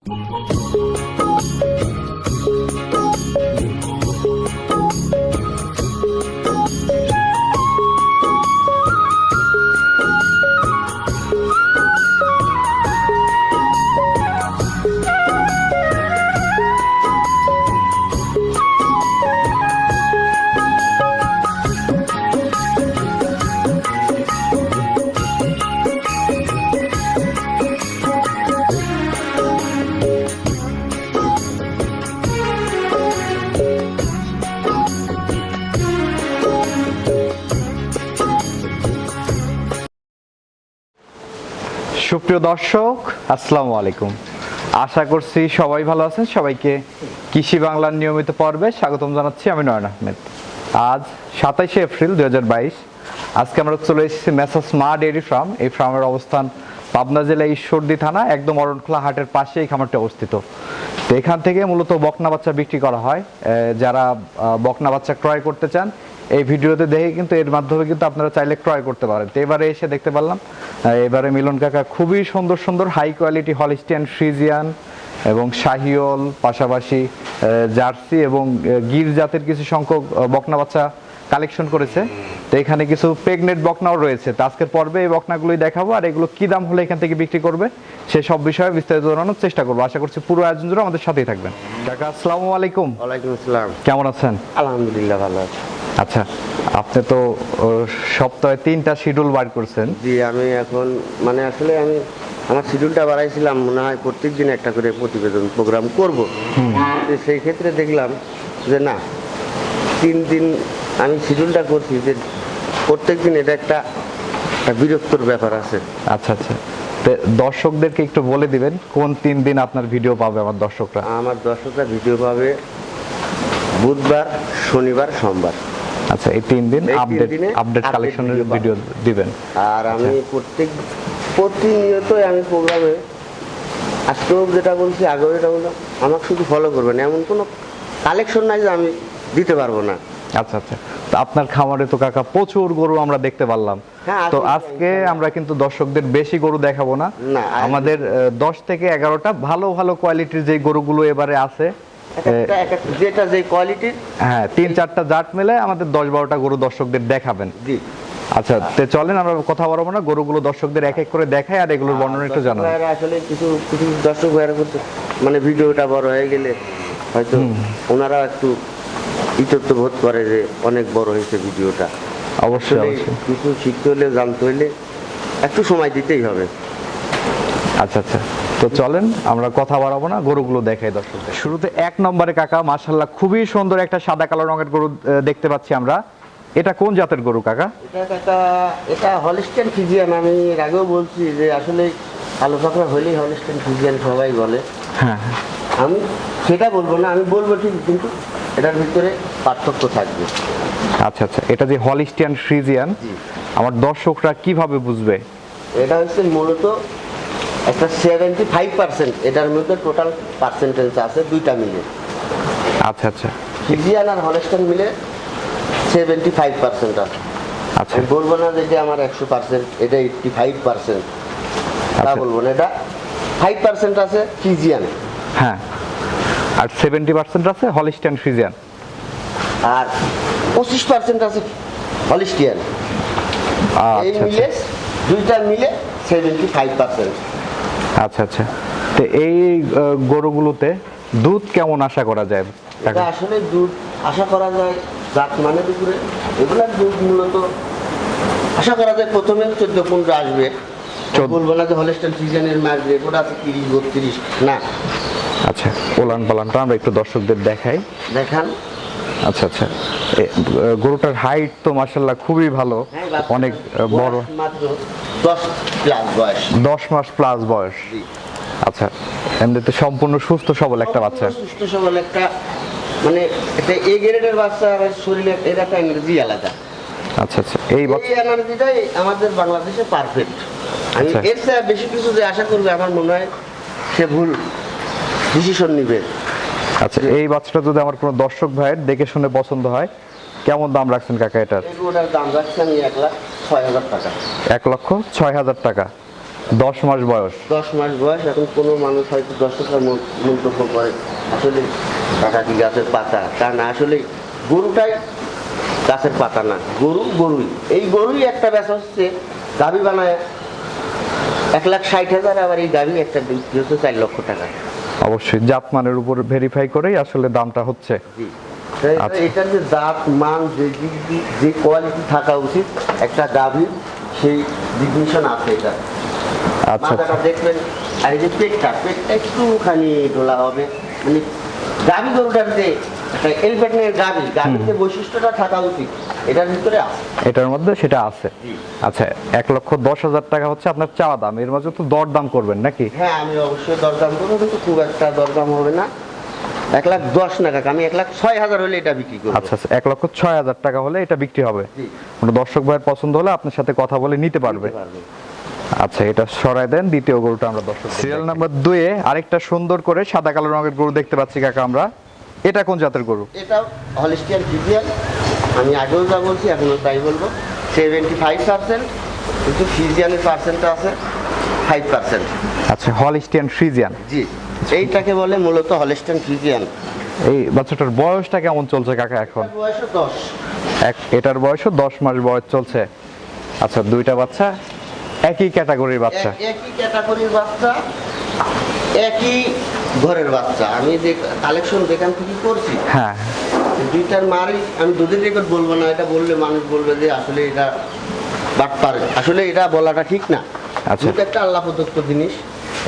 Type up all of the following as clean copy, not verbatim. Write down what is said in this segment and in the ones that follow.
সুপ্রিয় দর্শক, আসসালামু আলাইকুম। আশা করছি সবাই ভালো আছেন। সবাইকে কৃষি বাংলার নিয়মিত পর্বে স্বাগতম জানাচ্ছি। আমি নয়ন আহমেদ। আজ 27শে এপ্রিল 2022। আজকে আমরা চলে এসেছি মেসার্স মা ডেয়ারি ফার্ম। এই ফার্মের অবস্থান পাবনা জেলা ঈশ্বরদী থানা, একদম অরণখোলা হাটের পাশে এই খামারটি অবস্থিত। তো এখান থেকে মূলত বকনা বাচ্চা বিক্রি করা হয়। যারা বকনা বাচ্চা ক্রয় করতে চান, এই ভিডিওতে দেখে কিন্তু এর মাধ্যমে কিন্তু আপনারা চাইলে ক্রয় করতে পারেন। তো এবারে এসে দেখতে পারলাম এবারে মিলন কাকা খুবই সুন্দর সুন্দর হাই কোয়ালিটি হলিস্টিয়ান, ফ্রিজিয়ান এবং শাহিওল, পাশাপাশি জার্সি এবং গির জাতের কিছু সংখ্যক বকনা বাচ্চা কালেকশন করেছে। তো এখানে কিছু প্রেগনেন্ট বকনাও রয়েছে। তো আজকের পর্বে এই বকনাগুলোই দেখাবো, আর এগুলো কি দাম হলে এখান থেকে বিক্রি করবে সে সব বিষয়ে বিস্তারিত জানানোর চেষ্টা করবো। আশা করছি পুরো আয়োজন জুড়ে আমাদের সাথেই থাকবেন। কাকা আসসালামু আলাইকুম। ওয়ালাইকুম আসসালাম। কেমন আছেন? আলহামদুলিল্লাহ ভালো আছি। আচ্ছা, আপনি তো সপ্তাহে 3টা শিডিউল বার করছেন। জি, আমি এখন আসলে আমি আমার শিডিউলটা বাড়াইছিলাম, মনে হয় প্রত্যেক দিন একটা করে প্রতিবেদন প্রোগ্রাম করব। সেই ক্ষেত্রে দেখলাম যে না, 3 দিন আমি শিডিউলটা করছি যে প্রত্যেক দিন এটা একটা বিরক্তর ব্যাপার আছে। আচ্ছা আচ্ছা, তো দর্শকদেরকে একটু বলে দিবেন কোন 3 দিন আপনার ভিডিও পাবে আমার দর্শকরা? আমার দর্শকরা ভিডিও পাবে বুধবার, শনিবার, সোমবার। আচ্ছা, এই 3 দিন আপডেট কালেকশনের ভিডিও দিবেন। আর আমি প্রতিনিয়তই আমি প্রোগ্রামে আজকেও যেটা বলছি, আগেও এটা বললাম, আমাকে শুধু ফলো করবেন, এমন কোনো কালেকশন নাই যে আমি দিতে পারবো না। আচ্ছা আচ্ছা, তো আপনার খামারে তো কাকা প্রচুর গরু আমরা দেখতে পারলাম। তো আজকে আমরা কিন্তু দর্শকদের বেশি গরু দেখাবো না, আমাদের 10 থেকে 11টা ভালো ভালো কোয়ালিটির যে গরুগুলো এবারে আছে, যেটা যে কোয়ালিটির, হ্যাঁ 3-4টা জাত মিলে আমাদের 10-12টা গরু দর্শকদের দেখাবেন। জি আচ্ছা, তো চলেন আমরা কথা বলবো না, গরুগুলো দর্শকদের এক এক করে দেখাই আর এগুলোর বর্ণনা একটু জানাই। আসলে কিছু কিছু দর্শক ভাইরা করতে ভিডিওটা বড় হয়ে গেলে হয়তো ওনারা একটু ইতস্ত বোধ করে যে অনেক বড় হয়েছে ভিডিওটা। অবশ্যই কিছু শিখতে হলে, জানতে হলে একটু সময় দিতেই হবে। আচ্ছা আচ্ছা, তো চলেন আমরা কথা বাড়াবো না, গরুগুলো দেখাই দর্শকদের। শুরুতে 1 নম্বরে কাকা মাশাআল্লাহ খুবই সুন্দর একটা সাদা কালো রঙের গরু দেখতে পাচ্ছি আমরা। এটা কোন জাতের গরু কাকা? এটা হলিস্টিয়ান ফ্রিজিয়ান। আমি এর আগেও বলছি যে আসলে কালো পাকড়া হলেই হলিস্টিয়ান ফ্রিজিয়ান সবাই বলে। হ্যাঁ, আমি সেটা বলবো না, আমি বলবো ঠিক, কিন্তু এটার ভিতরে পার্থক্য থাকবে। আচ্ছা আচ্ছা, এটা যে হলিস্টিয়ান ফ্রিজিয়ান আমার দর্শকরা কিভাবে বুঝবে? এটা হচ্ছে মূলত একটা 75%, এটার মধ্যে টোটাল পার্সেন্টেজ আছে দুইটা মিলে। আচ্ছা আচ্ছা, ফ্রিজিয়ান আর হলিস্টিয়ান মিলে 75% আছে। আচ্ছা, আমি বলবো না যে এটা আমার 100%, এটা 85%, তা বলবো না। এটা 5% আছে ফ্রিজিয়ান, হ্যাঁ, আর 70% আছে হলিস্টিয়ান ফ্রিজিয়ান, আর 25% আছে হলিস্টিয়ান। এই মিলে দুইটা মিলে 75%। আচ্ছা আচ্ছা, তো এই গরুগুলোতে দুধ কেমন আশা করা যায়? এটা আসলে দুধ আশা করা যায় জাত মানে দুপুরে, এগুলার দুধ মূলত আশা করা যায় প্রথমে 14-15 আসবে। বলবো না যে হলিস্টিয়ান ফ্রিজিয়ানের মাছ রেকর্ড আছে 30-32, না। আচ্ছা, ওলান পালানটা আমরা একটু দর্শকদের দেখান। আচ্ছা আচ্ছা, গরুটার হাইট তো মাশাআল্লাহ খুবই ভালো, অনেক বড়, মাত্র 10 প্লাস বয়স, 10 মাস প্লাস বয়স। আচ্ছা, এমনিতে সম্পূর্ণ সুস্থ সবল একটা বাচ্চা, সুস্থ সবল একটা, এটা এ গ্রেডের বাচ্চা, আর শরীরে এর একটা এনার্জি আলাদা। আচ্ছা আচ্ছা, এই এনার্জিটাই আমাদের বাংলাদেশে পারফেক্ট। আমি এর চেয়ে বেশি কিছু যে আশা করবে, আমার মনে হয় সে ভুল ডিসিশন নিবে। আচ্ছা, এই বাচ্চাটা যদি আমার কোনো দর্শক ভাইয়ের দেখে শুনে পছন্দ হয়, কেমন দাম রাখছেন কাকা এটার? এগুলোর দাম রাখছি আমি 1,06,000 টাকা। 1,06,000 টাকা। 10 মাস বয়স। 10 মাস বয়স। এখন কোনো মানুষ হয়তো দর্শকরা মন্তব্য করে আসলে কাকা কি গাছের পাতা, তা না, আসলে গরুটাই গাছের পাতা না, গরুই। এই গরুই একটা ব্যাস হচ্ছে গাভী বানায় 1,60,000, আবার এই গাভী একটা বিক্রি হচ্ছে 4 লক্ষ টাকা। অবশ্যই জাত মানের উপর ভেরিফাই করেই আসলে দামটা হচ্ছে। জি, এটার যে জাত মান, যে কোয়ালিটি থাকা উচিত একটা গাভীর, সেই ডিগনিশন আছে এটা। আচ্ছা মাথাটা দেখবেন, আর এই যে পেটটা একটুখানি ডোলা হবে, মানে গাভী গরুটার যে একটা এলিফ্যান্টের গাভীর যে বৈশিষ্ট্যটা থাকা উচিত এটার ভিতরে আছে, এটার মধ্যে সেটা আছে। আচ্ছা, 1,10,000 টাকা হচ্ছে আপনার চাওয়া দাম, এর মাঝে তো দরদাম করবেন নাকি? হ্যাঁ, আমি অবশ্যই দরদাম করবো, কিন্তু খুব একটা দরদাম হবে না। 1,10,000 না কাকা, আমি 1,06,000 হলে এটা বিক্রি করবো। আচ্ছা, 1,06,000 টাকা হলে এটা বিক্রি হবে। কোনো দর্শক ভাইয়ের পছন্দ হলে আপনার সাথে কথা বলে নিতে পারবে। আচ্ছা, এটা সরাই দেন। দ্বিতীয় গরুটা আমরা দর্শক সিরিয়াল নাম্বার 2 এ আরেকটা সুন্দর করে সাদা কালো রঙের গরু দেখতে পাচ্ছি কাকা আমরা। এটা কোন জাতের গরু? এটা হলিস্টিয়ান ফ্রিজিয়ান। আমি আগেও যা বলছি এখনো তাই বলবো, 75%, কিন্তু ফ্রিজিয়ানের পার্সেন্টটা আছে 5%। আচ্ছা, হলিস্টিয়ান ফ্রিজিয়ান। জি, এইটাকে বলে মূলত হলিস্টিয়ান ফ্রিজিয়ান। এই বাচ্চাটার বয়সটা কেমন চলছে কাকা এখন? বয়স 10। এটার বয়সও 10 মাস বয়স চলছে। আচ্ছা, দুইটা বাচ্চা একই ক্যাটাগরির বাচ্চা। একই ক্যাটাগরির বাচ্চা, একই ঘরের বাচ্চা। আমি যে কালেকশন যেখান থেকে করছি, হ্যাঁ, দুইটার মারই আমি দুধের রেকর্ড বলবো না, এটা বললে মানুষ বলবে যে আসলে এটা বাটপার, আসলে এটা বলাটা ঠিক না। আচ্ছা, দুধ একটা আল্লাহ প্রদত্ত জিনিস।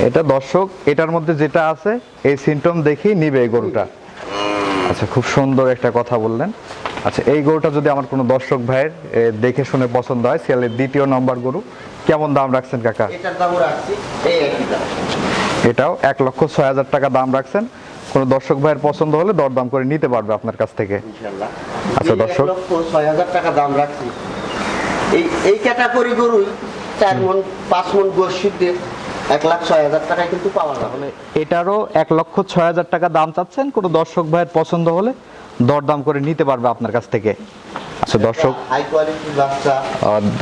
এটা দর্শক এটার মধ্যে যেটা আছে এই সিমটম দেখেই নিবে এই গরুটা। আচ্ছা, খুব সুন্দর একটা কথা বললেন। আচ্ছা, এই গরুটা যদি আমার কোনো দর্শক ভাইয়ের দেখে শুনে পছন্দ হয়, সিরিয়ালের 2য় নম্বর গরু, কেমন দাম রাখছেন কাকা? এটার দাম রাখছি এই একই দাম। এটাও 1,06,000 টাকা দাম রাখছেন। কোনো দর্শক ভাইয়ের পছন্দ হলে দরদাম করে নিতে পারবে আপনার কাছ থেকে ইনশাআল্লাহ। আচ্ছা দর্শক, 1,06,000 টাকা দাম রাখছি। এই ক্যাটাগরি গরু 4 মণ 5 মণ গোশিতে 1,06,000 টাকায় কিন্তু পাওয়া যাবে। এটারও 1,06,000 টাকা দাম চাচ্ছেন। কোনো দর্শক ভাইয়ের পছন্দ হলে দরদাম করে নিতে পারবে আপনার কাছ থেকে। আচ্ছা দর্শক, হাই কোয়ালিটির বাচ্চা।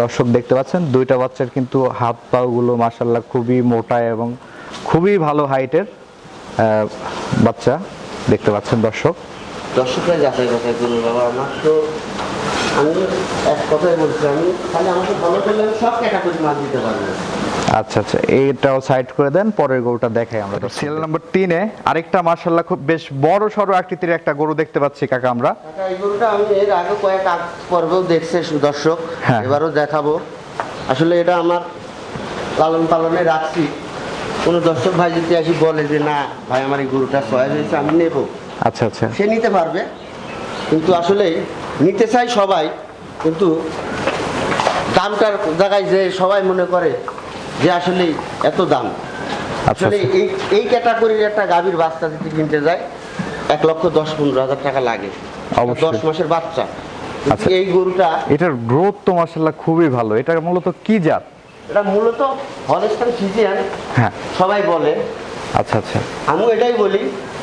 দর্শক দেখতে পাচ্ছেন দুইটা বাচ্চার কিন্তু হাত পা গুলো মাশাআল্লাহ খুবই মোটা এবং খুবই ভালো হাইটের বাচ্চা দেখতে পাচ্ছেন দর্শক। দর্শকরা যাচাই বাছাই করুন বাবা, আমার তো আমি এক কথাই বলছি, আমি খালি আমাকে ভালো করলে আমি সব ক্যাটাগরি মাল দিতে পারবো। আচ্ছা আচ্ছা, এইটাও সাইড করে দেন, পরের গরুটা দেখাই আমরা। সিরিয়াল নাম্বার 3 এ আরেকটা মাশাআল্লাহ খুব বেশ বড় সরো আকৃতির একটা গরু দেখতে পাচ্ছি কাকা আমরা। কাকা, এই গরুটা আমি এর আগে কয়েক পর্বেও দেখছে দর্শক, এবারও দেখাবো। আসলে এটা আমার লালন পালনে রাখছি। কোনো দর্শক ভাই যদি আসি বলে যে না ভাই আমার এই গরুটা চয়েস হয়েছে, আমি নেব, আচ্ছা আচ্ছা, সে নিতে পারবে। কিন্তু আসলে নিতে চাই সবাই, কিন্তু দামটার জায়গায় যে সবাই মনে করে যে আসলে এত দাম। আসলে এই ক্যাটাগরির একটা গাভীর বাচ্চা যদি কিনতে যায় 1,10,15,000 টাকা লাগে, 10 মাসের বাচ্চা। আচ্ছা, এই গরুটা, এটার গ্রোথ তো মাশাআল্লাহ খুবই ভালো। এটা মূলত কি জাত? এটা মূলত হলিস্টিয়ান ফ্রিজিয়ান। হ্যাঁ, সবাই বলে। আচ্ছা আচ্ছা, আমি এটাই বলি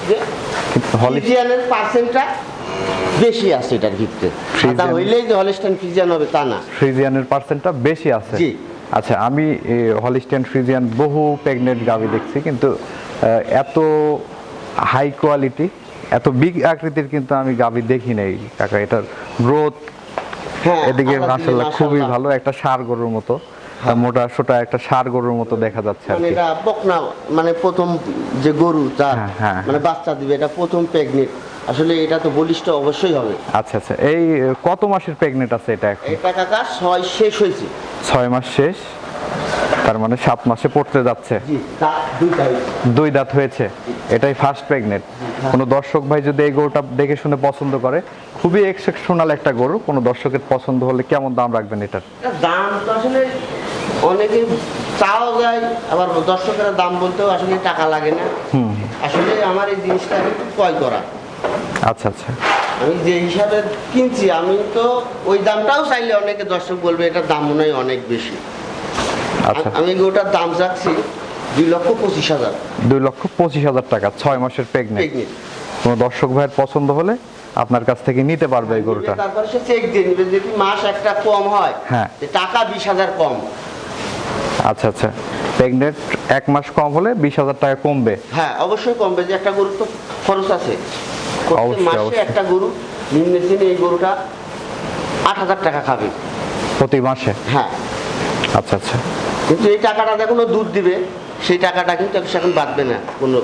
যে ফ্রিজিয়ানের পার্সেন্টটা বেশি আছে এটার ভিতরে। সাদা হইলেই যে হলিস্টিয়ান ফ্রিজিয়ান হবে তা না, ফ্রিজিয়ানের পার্সেন্টটা বেশি আছে। জি। আচ্ছা, আমি হলিস্টিয়ান ফ্রিজিয়ান বহু প্রেগনেন্ট গাভী দেখছি, কিন্তু এত হাই কোয়ালিটি এত বিগ আকৃতির কিন্তু আমি গাভী দেখি নাই কাকা। এটার গ্রোথ এদিকে মাশাআল্লাহ খুবই ভালো, একটা ষাঁড় গরুর মতো, মোটা সোটা একটা ষাঁড় গরুর মতো দেখা যাচ্ছে। মানে এটা বকনা, মানে প্রথম যে গরু তার মানে বাচ্চা দিবে, এটা প্রথম প্রেগনেন্ট। আসলে এটা তো বলিষ্ঠ অবশ্যই হবে। আচ্ছা আচ্ছা, এই কত মাসের প্রেগনেন্ট আছে এটা এখন? এটা কাকা 6 শেষ হয়েছে। 6 মাস শেষ, তার মানে 7 মাসে পড়তে যাচ্ছে। জি, দুই দাঁত হয়েছে। এটাই ফার্স্ট প্রেগনেন্ট। কোনো দর্শক ভাই যদি এই গরুটা দেখে শুনে পছন্দ করে, খুবই এক্সেপশনাল একটা গরু, কোনো দর্শকের পছন্দ হলে কেমন দাম রাখবেন এটার? দাম তো আসলে অনেকে চাও যায়, আবার দর্শকেরা দাম বলতেও আসলে টাকা লাগে না। আসলে আমার এই জিনিসটা একটু ক্রয় করা। আচ্ছা আচ্ছা, আমি যে হিসাবে কিনছি, আমি তো ওই দামটাও চাইলে অনেকে দর্শক বলবে এটার দাম মনে হয় অনেক বেশি। আচ্ছা, আমি ওটার দাম চাচ্ছি 2,25,000। 2,25,000 টাকা 6 মাসের প্রেগনেন্ট। কোনো দর্শক ভাইয়ের পছন্দ হলে আপনার কাছ থেকে নিতে পারবে এই গরুটা। তারপর সে চেক দিয়ে নিবে, যদি মাস একটা কম হয় হ্যাঁ, টাকা 20,000 কম। আচ্ছা আচ্ছা, প্রেগনেন্ট 1 মাস কম হলে 20,000 টাকা কমবে। হ্যাঁ অবশ্যই কমবে, যে একটা গরুর তো খরচ আছে। প্রত্যেক অবশ্যই, মাসে অবশ্যই। একটা গরু নিম্নে দিনে এই গরুটা 8,000 টাকা খাবে প্রতি মাসে। হ্যাঁ। আচ্ছা আচ্ছা। কিন্তু এই টাকাটা যখন ও দুধ দিবে সেই টাকাটা কিন্তু এখন বাঁচবে না কোনো,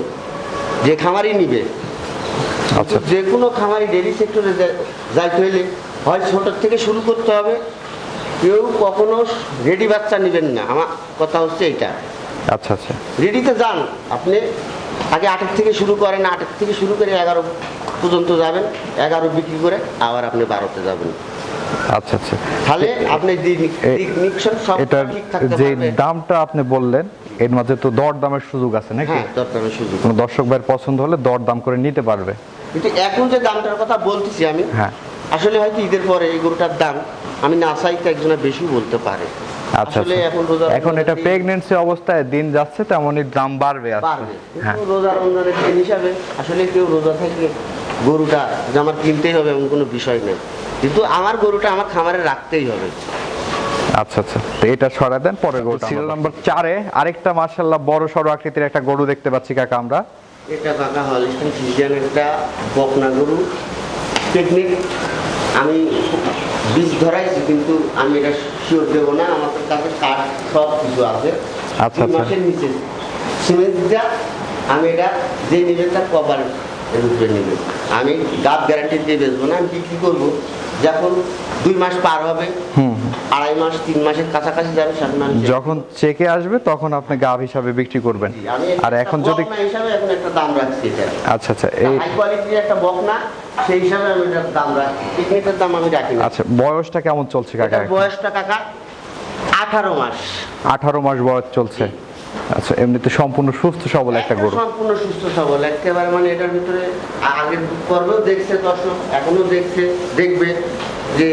যে খামারই নিবে। আচ্ছা। যে কোনো খামারি ডেইরি সেক্টরে যাইতে হইলে হয় ছোটোর থেকে শুরু করতে হবে, কেউ কখনো রেডি বাচ্চা নেবেন না, আমার কথা হচ্ছে এইটা। আচ্ছা আচ্ছা। রেডিতে যান আপনি, আগে 8 থেকে শুরু করেন, 8 থেকে শুরু করে 11 পর্যন্ত যাবেন, 11 বিক্রি করে আবার আপনি 12-তে যাবেন। আচ্ছা আচ্ছা। তাহলে আপনি নিকশন সব এটার ঠিক থাকতে যে পারবে। দামটা আপনি বললেন এর মাঝে তো দর দামের সুযোগ আছে নাকি? হ্যাঁ দরকারের সুযোগ। কোনো দর্শক ভাইয়ের পছন্দ হলে দর দাম করে নিতে পারবে। কিন্তু এখন যে দামটার কথা বলতেছি আমি, হ্যাঁ। আসলে হয়তো ঈদের পরে এই গরুটার দাম আমি না চাইতে একজনা বেশি বলতে পারে। আচ্ছা আসলে আচ্ছা। এখন এটা রমজানের প্রেগন্যান্সি অবস্থায় দিন যাচ্ছে তেমনই দাম বাড়বে আস্তে। বাড়বে। হ্যাঁ। কিন্তু রোজা রমজানের দিন হিসাবে আসলে কেউ রোজা থাকলে গরুটা যে আমার কিনতেই হবে এমন কোনো বিষয় নেই, কিন্তু আমার গরুটা আমার খামারে রাখতেই হবে। আচ্ছা আচ্ছা। তো এটা সরা দেন, পরে গরু সিরিয়াল নাম্বার 4-এ আরেকটা মাশাআল্লাহ বড় সড়ো আকৃতির একটা গরু দেখতে পাচ্ছি কাকা আমরা। এটা কাকা হলিস্টিন ফ্রিজিয়ান একটা বকনা গরু, টেকনিক আমি বীজ ধরাইছি কিন্তু আমি এটা শিওর দেবো না, আমার কাছে কাঠ সব কিছু আছে। আচ্ছা, 2 আচ্ছা। মাসের নিচে সিমেন্ট দিয়া আমি এটা যে নেবে তার কভার রূপে নেবে, আমি গাছ গ্যারান্টি দিয়ে বেচবো না, আমি বিক্রি করবো যখন 2 মাস পার হবে, 2.5 মাস 3 মাসের কাছাকাছি যাবে, যখন চেকে আসবে তখন আপনি গাব হিসাবে বিক্রি করবেন। আর এখন যদি হিসাবে এখন একটা দাম রাখছি এটা। আচ্ছা আচ্ছা। এই হাই কোয়ালিটির একটা বকনা, সেই হিসাবে আমি এটার দাম রাখি, টেকনিকের দাম আমি রাখি না। আচ্ছা, বয়সটা কেমন চলছে কাকা? এটার বয়সটা কাকা 18 মাস। 18 মাস বয়স চলছে। আচ্ছা, এমনিতে সম্পূর্ণ সুস্থ সবল একটা গরু। সম্পূর্ণ সুস্থ সবল একেবারে, মানে এটার ভিতরে আগের পর্বেও দেখছে দর্শক, এখনো দেখছে, দেখবে যে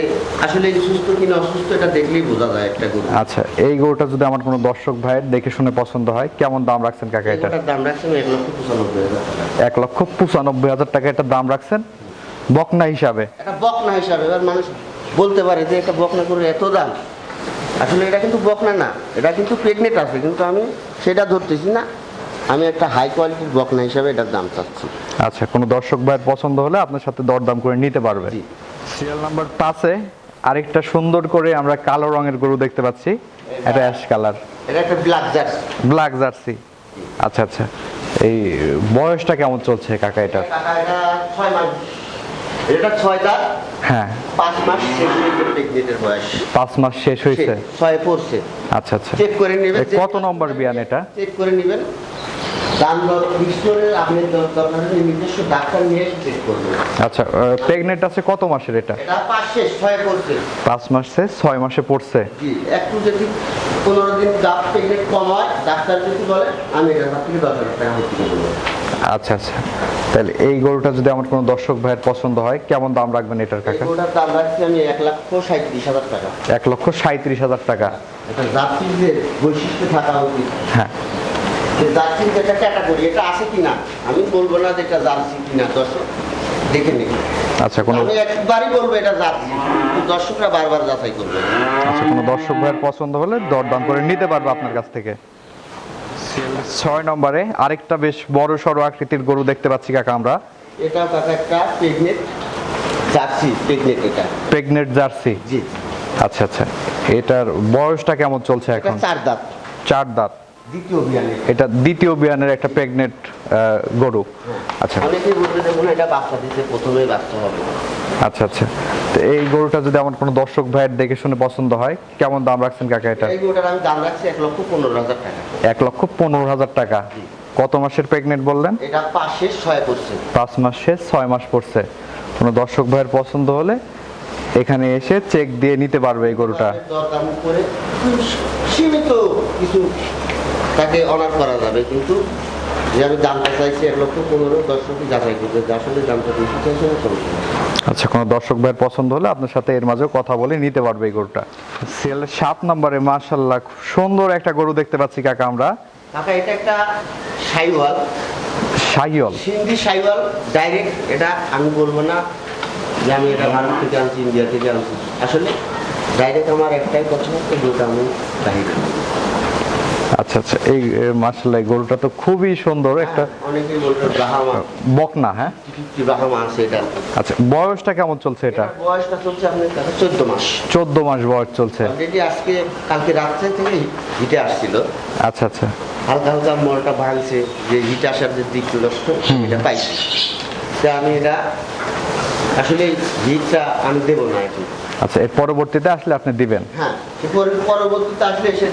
আসলে এই সুস্থ কিনা অসুস্থ এটা দেখলেই বোঝা যায় একটা গরু। আচ্ছা, এই গরুটা যদি আমার কোনো দর্শক ভাইয়ের দেখে শুনে পছন্দ হয়, কেমন দাম রাখছেন কাকা এটা? এটার দাম রাখছেন 1,95,000 টাকা। 1,95,000 টাকা এটা দাম রাখছেন বকনা হিসাবে। এটা বকনা হিসাবে, এবার মানুষ বলতে পারে যে একটা বকনা গরু এত দাম, আসলে এটা কিন্তু বকনা না, এটা কিন্তু প্রেগনেন্ট আছে, কিন্তু আমি সেটা ধরতেছি না, আমি একটা হাই কোয়ালিটির বকনা হিসাবে এটার দাম চাচ্ছি। আচ্ছা, কোনো দর্শক ভাইয়ের পছন্দ হলে আপনার সাথে দরদাম করে নিতে পারবে। জি। সিরিয়াল নাম্বার 5-এ আরেকটা সুন্দর করে আমরা কালো রঙের গরু দেখতে পাচ্ছি, এটা অ্যাশ কালার। এটা একটা ব্ল্যাক জার্সি। Black jersey. আচ্ছা আচ্ছা। এই বয়সটা কেমন চলছে কাকা এটা? কাকা এটা 6 মাস, এটা 6 দাঁত। হ্যাঁ। 5 মাস শেষ হয়েছে প্রেগনেন্টের বয়স। 5 মাস শেষ হয়েছে। 6 পড়ছে। আচ্ছা আচ্ছা। চেক করে নেবেন। কত নম্বর বিয়ান এটা? চেক করে নেবেন। দাম দর ফিক্স করে আপনি দরকার হলে নিজস্ব ডাক্তার নিয়ে এসে চেক করবেন। আচ্ছা, প্রেগনেন্ট আছে কত মাসের এটা? এটা 5 শেষ 6 পড়ছে। 5 মাসে 6 মাসে পড়ছে। জি, একটু যদি 15 দিন গাপ প্রেগনেন্ট কম হয়, ডাক্তার যদি বলে আমি এটার হাত থেকে 10,000 টাকা ভর্তি করে দেবো। আচ্ছা আচ্ছা। তাহলে এই গরুটা যদি আমার কোনো দর্শক ভাইয়ের পছন্দ হয়, কেমন দাম রাখবেন এটার কাকা? এটার দাম রাখছি আমি 1,37,000 টাকা। 1,37,000 টাকা। এটা জাতির যে বৈশিষ্ট্য থাকা উচিত, হ্যাঁ। যে জার্সির যেটা ক্যাটাগরি এটা আছে কিনা, আমি বলবো না যে এটা জার্সি কিনা, দর্শক দেখে নিন। আচ্ছা, কোনো আমি একবারই বলবো এটা জার্সি, কিন্তু দর্শকরা বারবার যাচাই করবে। আচ্ছা, কোনো দর্শক ভাইয়ের পছন্দ হলে দরদাম করে নিতে পারবে আপনার কাছ থেকে। 6 নম্বরে আরেকটা বেশ বড় সড়ো আকৃতির গরু দেখতে পাচ্ছি কাকা আমরা। এটাও কাকা একটা প্রেগনেন্ট জার্সি, প্রেগনেন্ট এটা। Pregnant jersey. জি। আচ্ছা আচ্ছা। এটার বয়সটা কেমন চলছে এটা এখন? 4 দাঁত। 4 দাঁত। দ্বিতীয় বিয়ানে। এটা দ্বিতীয় বিয়ানের একটা প্রেগনেন্ট গরু। আচ্ছা অনেকেই বলতে দেবো না এটা বাচ্চা দিতে প্রথমেই বাচ্চা হবে। আচ্ছা আচ্ছা। তো এই গরুটা যদি আমার কোনো দর্শক ভাইয়ের দেখে শুনে পছন্দ হয়, কেমন দাম রাখছেন কাকা এটা? এই গরুটার আমি দাম রাখছি 1,15,000 টাকা। 1,15,000 টাকা। কত মাসের প্রেগনেন্ট বললেন? এটা 5 শেষ 6 পড়ছে। 5 মাসে 6 মাস পড়ছে। কোনো দর্শক ভাইয়ের পছন্দ হলে এখানে এসে চেক দিয়ে নিতে পারবে এই গরুটা। দরদাম করে সীমিত কিছু তাকে অনার করা যাবে, কিন্তু যে আমি দামটা চাইছি 1,15,000, দর্শকই যাচাই করবে যে আসলে দামটা বেশি চাইছে না কম। আচ্ছা, কোনো দর্শক ভাইয়ের পছন্দ হলে আপনার সাথে এর মাঝেও কথা বলে নিতে পারবে এই গরুটা। সেল 7 নম্বরে মাশাআল্লাহ সুন্দর একটা গরু দেখতে পাচ্ছি কাকা আমরা। কাকা এটা একটা শাইওয়াল। শাহিওয়াল। সিন্ধি শাইওয়াল ডাইরেক্ট, এটা আমি বলবো না যে আমি এটা ভারত থেকে আনছি, ইন্ডিয়া থেকে আনছি, আসলে ডাইরেক্ট আমার একটাই কথা, এই গরুটা আমি বাহিরে। আচ্ছা আচ্ছা, এই মাশাআল্লাহ গরুটা তো খুবই সুন্দর একটা অনেকেই বলতো ব্রাহ্মা বকনা। হ্যাঁ, ব্রাহ্মা আছে এটা। আচ্ছা, বয়সটা কেমন চলছে এটা? বয়সটা চলছে আপনার কাছে 14 মাস। 14 মাস বয়স চলছে। অলরেডি আজকে কালকে রাত্রে থেকে হিটে আসছিল। আচ্ছা আচ্ছা, হালকা হালকা মলটা ভাঙছে, যে হিট আসার যে দিক লক্ষ্য এটা পাইছি। তা আমি এটা আসলে হিটটা আমি দেবো না এখন। আচ্ছা, এর পরবর্তীতে আসলে আপনি দিবেন? হ্যাঁ, পরবর্তীতে আসলে এসে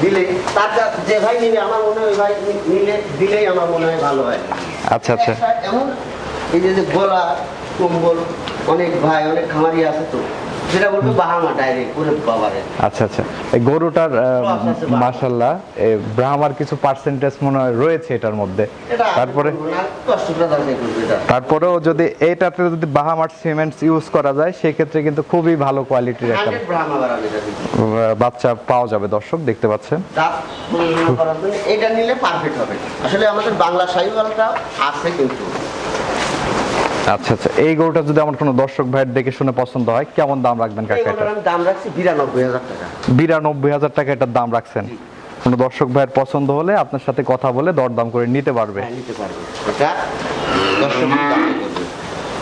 দিলে তার যে ভাই নিলে আমার মনে হয় ভাই নিলে দিলেই আমার মনে হয় ভালো হয়। আচ্ছা আচ্ছা, এমন এই যে গলা কম্বল অনেক ভাই অনেক খামারি আছে তো, যেটা বলবো বাহামা ডাইরেক্ট পুরো বাবারে। আচ্ছা আচ্ছা, এই গরুটার মাশাআল্লাহ ব্রাহ্মার কিছু পার্সেন্টেজ মনে হয় রয়েছে এটার মধ্যে। তারপরেও যদি এটাতে যদি বাহামার সিমেন্টস ইউজ করা যায় সেক্ষেত্রে কিন্তু খুবই ভালো কোয়ালিটির একটা বাচ্চা পাওয়া যাবে। দর্শক দেখতে পাচ্ছেন, এটা নিলে পারফেক্ট হবে। আসলে আমাদের বাংলা শাহিওয়ালটা আছে কিন্তু। আচ্ছা আচ্ছা, এই গরুটা যদি আমার কোনো দর্শক ভাইয়ের দেখে শুনে পছন্দ হয় কেমন দাম রাখবেন কাকা? এটা দাম রাখছি 92,000 টাকা। 92,000 টাকা এটার দাম রাখছেন। কোনো দর্শক ভাইয়ের পছন্দ হলে আপনার সাথে কথা বলে দরদাম করে নিতে পারবে। নিতে পারবে, এটা দর্শক দাম করবে।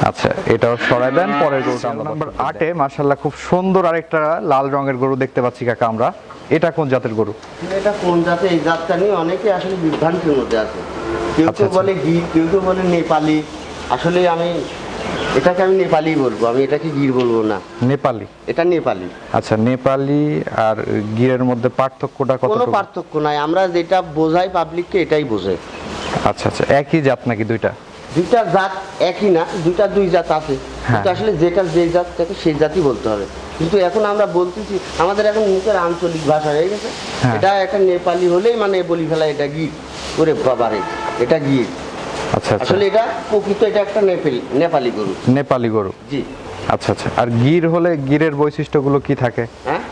আচ্ছা, এটাও সরাই দেন। পরের গরুটা নাম্বার 8-এ মাশাআল্লাহ খুব সুন্দর আরেকটা লাল রঙের গরু দেখতে পাচ্ছি কাকা আমরা। এটা কোন জাতের গরু? এটা কোন জাতের, এই জাতটা নিয়ে অনেকে আসলে বিভ্রান্তির মধ্যে আছে। কেউ কেউ বলে গির, কেউ কেউ বলে নেপালি। আসলে আমি এটাকে নেপালি বলবো, আমি এটাকে গির বলবো না। নেপালি? এটা নেপালি। আচ্ছা, নেপালি আর গিরের মধ্যে পার্থক্যটা কত? কোনো পার্থক্য নাই, আমরা যেটা বোঝাই পাবলিককে এটাই বোঝাই। আচ্ছা আচ্ছা, একই জাত নাকি দুইটা? দুইটা জাত একই না, দুই জাত আছে, কিন্তু আসলে যেটা যে জাত থাকে সেই জাতই বলতে হবে। কিন্তু এখন আমরা বলতেছি, আমাদের এখন মুখের আঞ্চলিক ভাষা হয়ে গেছে। এটা একটা নেপালি হলেই মানে বলি ফেলা এটা গির করে বাবারে, এটা গির। আচ্ছা, আসলে এটা প্রকৃত এটা একটা নেপালি গরু। নেপালি গরু, জি। আচ্ছা আচ্ছা, আর গির হলে গিরের বৈশিষ্ট্যগুলো কি থাকে? হ্যাঁ,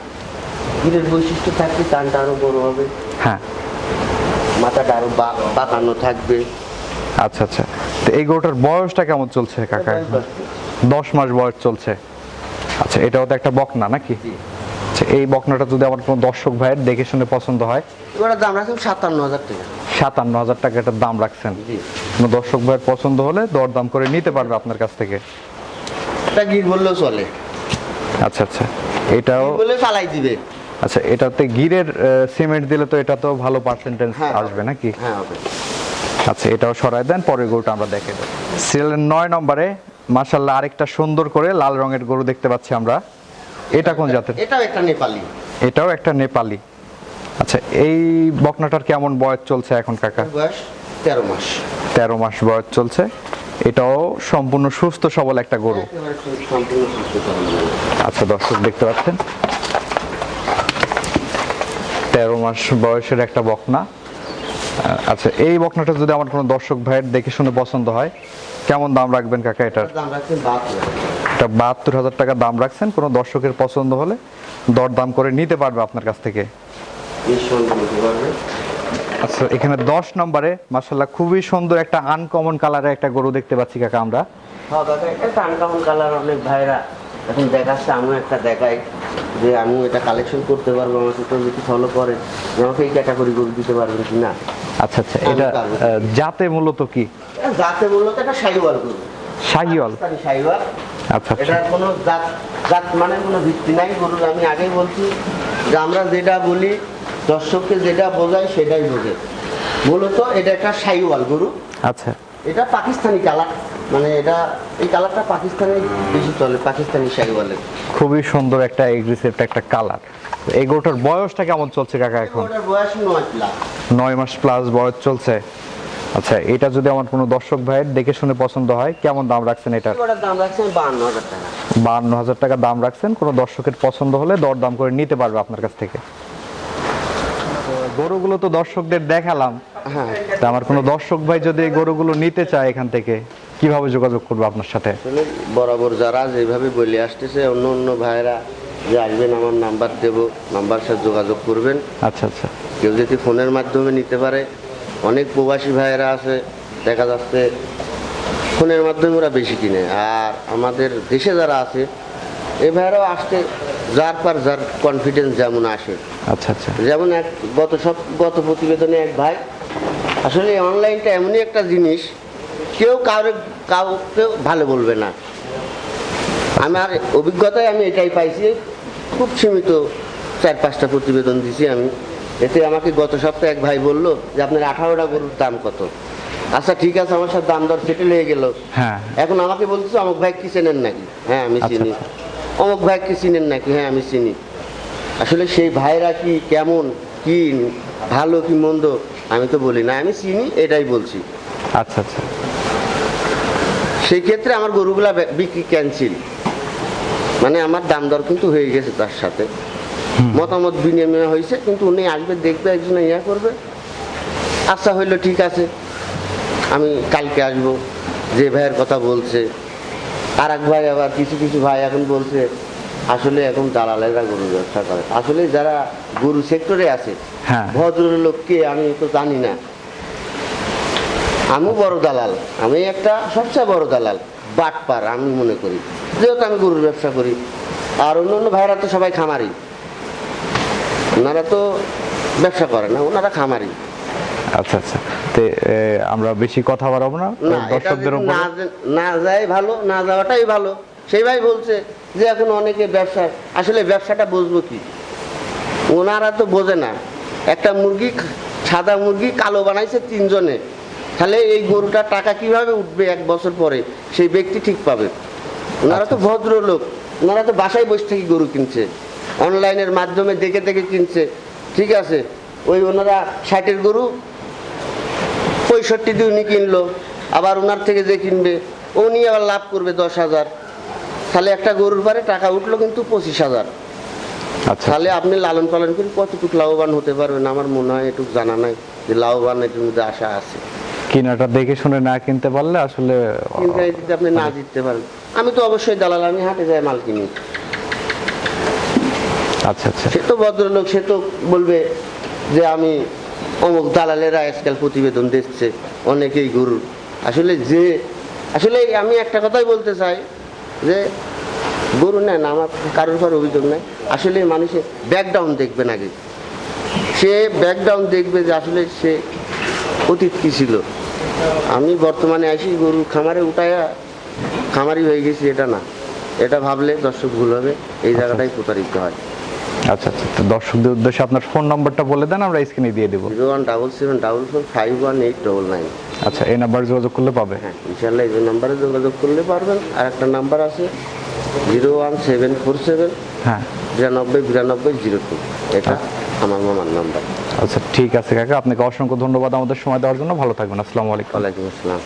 গিরের বৈশিষ্ট্য থাকবে কানটা আরো বড় হবে। হ্যাঁ, মাথাটা আরো বাঁকানো থাকবে। আচ্ছা আচ্ছা, তো এই গরুটার বয়সটা কেমন চলছে কাকা? 10 মাস বয়স চলছে। আচ্ছা, এটাও তো একটা বকনা নাকি? আচ্ছা, এই বকনাটা যদি আমার কোনো দর্শক ভাইয়ের দেখে শুনে পছন্দ হয়, এটার দাম রাখছেন 57,000 টাকা। 57,000 টাকা এটার দাম রাখছেন। কোনো দর্শক ভাইয়ের পছন্দ হলে দরদাম করে নিতে পারবে আপনার কাছ থেকে। এটা গির বললেও চলে। আচ্ছা আচ্ছা, এটাও বলে চালাই দিবে। আচ্ছা, এটাতে গিরের সিমেন্ট দিলে তো এটা তো ভালো পার্সেন্টেজ আসবে নাকি? হ্যাঁ, হবে। আচ্ছা, এটাও সরাই দেন। পরের গরুটা আমরা দেখে দেব। সিরিয়ালের 9 নম্বরে মাশাআল্লাহ আরেকটা সুন্দর করে লাল রঙের গরু দেখতে পাচ্ছি আমরা। এটা কোন জাতের? এটাও একটা নেপালি। এটাও একটা নেপালি। আচ্ছা, এই বকনাটার কেমন বয়স চলছে এখন কাকা? বয়স 13 মাস। 13 মাস বয়স চলছে। এটাও সম্পূর্ণ সুস্থ সবল একটা গরু। সম্পূর্ণ সুস্থ সবল। আচ্ছা, দর্শক দেখতে পাচ্ছেন 13 মাস বয়সের একটা বকনা। আচ্ছা, এই বকনাটা যদি আমার কোনো দর্শক ভাইয়ের দেখে শুনে পছন্দ হয় কেমন দাম রাখবেন কাকা? এটার দাম রাখছেন 72,000। এটা 72,000 টাকা দাম রাখছেন। কোনো দর্শকের পছন্দ হলে দরদাম করে নিতে পারবে আপনার কাছ থেকে। আচ্ছা, এখানে 10 নম্বরে মাশাআল্লাহ খুবই সুন্দর একটা আনকমন কালারের একটা গরু দেখতে পাচ্ছি কাকা আমরা। হ্যাঁ কাকা, এটা আনকমন কালার। অনেক ভাইরা এখন দেখাচ্ছে, আমিও একটা দেখাই যে আমি এটা কালেকশন করতে পারবো। আমাকে তো যদি ফলো করে আমাকে এই ক্যাটাগরি গরু দিতে পারবেন কি না? আচ্ছা আচ্ছা, এটা জাতে মূলত কি? জাতে মূলত একটা শাহিওয়াল গরু। শাহিওয়াল? শাহিওয়াল। আচ্ছা, এটা কোনো জাত মানে কোনো ভিত্তি নাই গরুর। আমি আগেই বলছি যে আমরা যেটা বলি দর্শককে যেটা বোঝাই সেটাই বোঝে। মূলত এটা একটা শাহিওয়াল গরু। আচ্ছা, এটা পাকিস্তানি কালার, মানে এটা এই কালারটা পাকিস্তানে বেশি চলে, পাকিস্তানি শাহিওয়ালের। খুবই সুন্দর একটা এগ্রেসিভ একটা কালার। এই গরুটার বয়সটা কেমন চলছে কাকা এখন? ওটার বয়স 9 মাস প্লাস বয়স চলছে। আচ্ছা, এটা যদি আমার কোনো দর্শক ভাইয়ের দেখে শুনে পছন্দ হয় কেমন দাম রাখছেন এটার? ওটার দাম রাখছেন 52,000 টাকা। 52,000 টাকা দাম রাখছেন। কোনো দর্শকের পছন্দ হলে দরদাম করে নিতে পারবে আপনার কাছ থেকে। গরুগুলো তো দর্শকদের দেখালাম। হ্যাঁ, তা আমার কোনো দর্শক ভাই যদি এই গরুগুলো নিতে চায় এখান থেকে কিভাবে যোগাযোগ করবে আপনার সাথে? আসলে বরাবর যারা যেভাবে বলে আসতেছে অন্য অন্য ভাইরা যে আসবেন, আমার নাম্বার দেব, নাম্বার সাথে যোগাযোগ করবেন। আচ্ছা আচ্ছা, কেউ যদি ফোনের মাধ্যমে নিতে পারে, অনেক প্রবাসী ভাইয়েরা আছে, দেখা যাচ্ছে ফোনের মাধ্যমে ওরা বেশি কিনে। আর আমাদের দেশে যারা আছে এই ভাইয়েরাও আসতে যার পর যার কনফিডেন্স যেমন আসে। আচ্ছা আচ্ছা। যেমন গত প্রতিবেদনে এক ভাই, আসলে অনলাইনটা এমনই একটা জিনিস, কেউ কাউকে ভালো বলবে না। আমার অভিজ্ঞতায় আমি এটাই পাইছি, খুব সীমিত 4-5টা প্রতিবেদন দিছি আমি। এতে আমাকে গত সপ্তাহে এক ভাই বললো যে আপনার 18টা গরুর দাম কত? আচ্ছা ঠিক আছে, আমার সাথে দাম দর সেটেল হয়ে গেল। হ্যাঁ। এখন আমাকে বলতেছে অমুক ভাই কি চেনেন নাকি? হ্যাঁ আমি চিনি। অমুক ভাই কি চিনেন নাকি? হ্যাঁ আমি চিনি। আসলে সেই ভাইরা কি কেমন, কি ভালো কি মন্দ আমি তো বলি না, আমি চিনি এটাই বলছি। আচ্ছা আচ্ছা। সেই ক্ষেত্রে আমার গরুগুলা বিক্রি ক্যান্সেল, মানে আমার দাম দর কিন্তু হয়ে গেছে, তার সাথে মতামত বিনিময় হয়েছে, কিন্তু উনি আসবে দেখবে, একজন ইয়া করবে। আচ্ছা হইলো, ঠিক আছে, আমি কালকে আসবো। যে ভাইয়ের কথা বলছে, আর এক ভাই আবার কিছু ভাই এখন বলছে আসলে এখন দালালেরা গরু ব্যবসা করে। আসলে যারা গরু সেক্টরে আছে, ভদ্রলোককে আমি তো জানি না। আমিও বড় দালাল, আমি একটা সবচেয়ে বড় দালাল, বাটপার আমি মনে করি, যেহেতু আমি গরুর ব্যবসা করি। আর অন্য ভাইরা তো সবাই খামারি, ওনারা তো ব্যবসা করে না, ওনারা খামারি। আচ্ছা আচ্ছা। তো আমরা বেশি কথা বাড়াবো না, দর্শকদের না যায় ভালো, না যাওয়াটাই ভালো। সেই ভাই বলছে যে এখন অনেকে ব্যবসা, আসলে ব্যবসাটা বুঝবো কি? ওনারা তো বোঝে না। একটা মুরগি, সাদা মুরগি কালো বানাইছে 3 জনে, তাহলে এই গরুটার টাকা কিভাবে উঠবে 1 বছর পরে, সেই ব্যক্তি ঠিক পাবে। ওনারা তো ভদ্রলোক, ওনারা তো বাসায় বসে থেকে গরু কিনছে, অনলাইনের মাধ্যমে দেখে দেখে কিনছে। ঠিক আছে, ওই ওনারা 60-এর গরু 65 দিয়ে উনি কিনলো, আবার ওনার থেকে যে কিনবে উনি আবার লাভ করবে 10,000, তাহলে একটা গরুর পরে টাকা উঠলো কিন্তু 25,000। তাহলে আপনি লালন পালন করে কতটুকু লাভবান হতে পারবেন? আমার মনে হয় এটুকু জানা নাই যে লাভবান এটার মধ্যে আশা আছে। কিনাটা দেখে শুনে না কিনতে পারলে আসলে আপনি না জিততে পারেন। আমি তো অবশ্যই দালাল, আমি হাটে যাই মাল কিনি। আচ্ছা আচ্ছা। সে তো ভদ্রলোক, সে তো বলবে যে আমি অমুক দালালেরা আজকাল প্রতিবেদন দিচ্ছে অনেকেই গরু। আসলে আমি একটা কথাই বলতে চাই যে গরু নেন, আমার কারোর উপর অভিযোগ নেই। আসলে মানুষের ব্যাকগ্রাউন্ড দেখবে না, আগে সে ব্যাকগ্রাউন্ড দেখবে যে আসলে সে অতীত কি ছিল। আমি বর্তমানে আসি গরু খামারে উঠায়া খামারি হয়ে গেছি, এটা না, এটা ভাবলে দর্শক ভুল হবে, এই জায়গাটাই প্রতারিত হয়। আচ্ছা আচ্ছা। তো দর্শকদের উদ্দেশ্যে আপনার ফোন নাম্বারটা বলে দেন, আমরা স্ক্রিনে দিয়ে দেবো। 01774451889। আচ্ছা, এই নাম্বারে যোগাযোগ করলে পাবে? হ্যাঁ ইনশাল্লাহ, এই নাম্বারে যোগাযোগ করলে পারবেন। আর একটা নাম্বার আছে 01747 929202, এটা আমার মামার নাম্বার। আচ্ছা ঠিক আছে কাকা, আপনাকে অসংখ্য ধন্যবাদ আমাদের সময় দেওয়ার জন্য। ভালো থাকবেন। আসসালামু আলাইকুম। ওয়ালাইকুম আসসালাম।